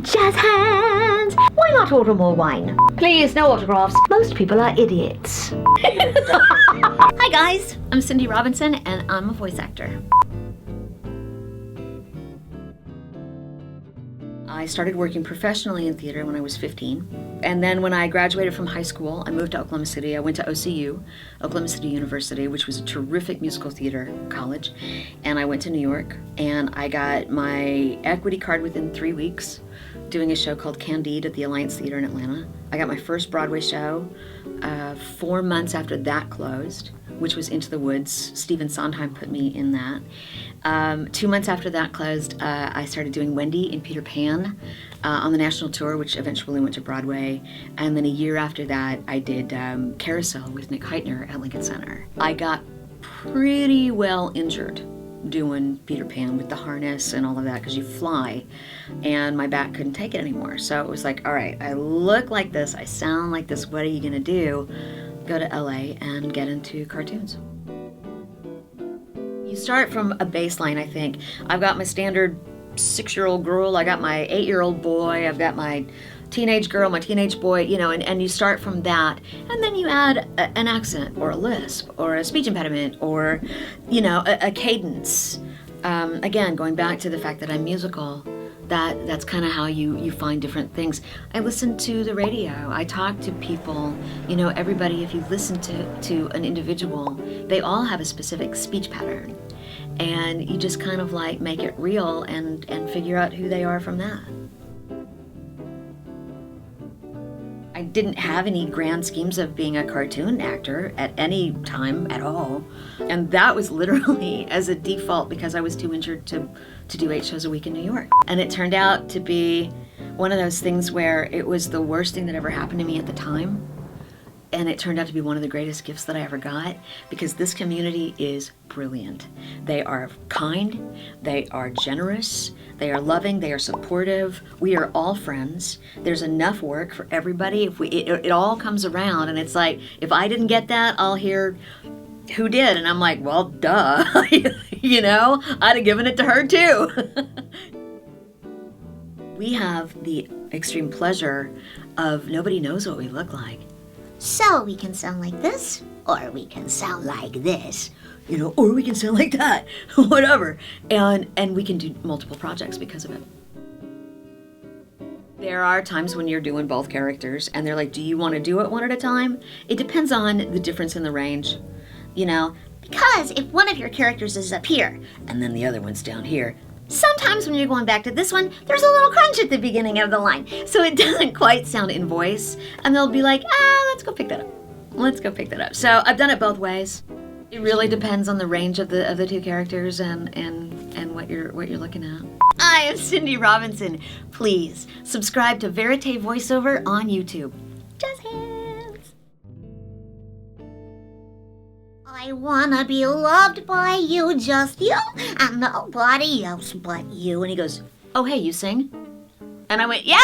Jazz hands! Why not order more wine? Please, no autographs. Most people are idiots. Hi guys, I'm Cindy Robinson and I'm a voice actor. I started working professionally in theater when I was 15. And then when I graduated from high school, I moved to Oklahoma City. I went to OCU, Oklahoma City University, which was a terrific musical theater college. And I went to New York and I got my equity card within 3 weeks doing a show called Candide at the Alliance Theater in Atlanta. I got my first Broadway show 4 months after that closed, which was Into the Woods. Stephen Sondheim put me in that. 2 months after that closed, I started doing Wendy in Peter Pan on the national tour, which eventually went to Broadway. And then a year after that, I did Carousel with Nick Heitner at Lincoln Center. I got pretty well injured doing Peter Pan with the harness and all of that because you fly, and my back couldn't take it anymore. So it was like, all right, I look like this, I sound like this, what are you gonna do? Go to LA and get into cartoons. You start from a baseline, I think. I've got my standard 6-year-old girl, I got my 8-year-old boy, I've got my teenage girl, my teenage boy, you know, and you start from that, and then you add an accent or a lisp or a speech impediment or, you know, a cadence. Again, going back to the fact that I'm musical, that's kind of how you find different things. I listen to the radio, I talk to people, you know, everybody, if you listen to an individual, they all have a specific speech pattern. And you just kind of like make it real and figure out who they are from that. I didn't have any grand schemes of being a cartoon actor at any time at all. And that was literally as a default because I was too injured to do 8 shows a week in New York. And it turned out to be one of those things where it was the worst thing that ever happened to me at the time. And it turned out to be one of the greatest gifts that I ever got because this community is brilliant. They are kind, they are generous, they are loving, they are supportive. We are all friends. There's enough work for everybody. If it all comes around, and it's like, if I didn't get that, I'll hear who did, and I'm like, well, duh. You know, I'd have given it to her too. We have the extreme pleasure of nobody knows what we look like. So we can sound like this, or we can sound like this. You know, or we can sound like that, whatever. And we can do multiple projects because of it. There are times when you're doing both characters and they're like, do you want to do it one at a time? It depends on the difference in the range, you know. Because if one of your characters is up here, and then the other one's down here, sometimes when you're going back to this one, there's a little crunch at the beginning of the line. so it doesn't quite sound in voice, and they'll be like, let's go pick that up. Let's go pick that up. So I've done it both ways. It really depends on the range of the two characters and what you're looking at. I am Cindy Robinson. Please subscribe to Verite Voiceover on YouTube. Jazz hands. I wanna be loved by you, just you, and nobody else but you. And he goes, oh, hey, you sing? And I went, yeah!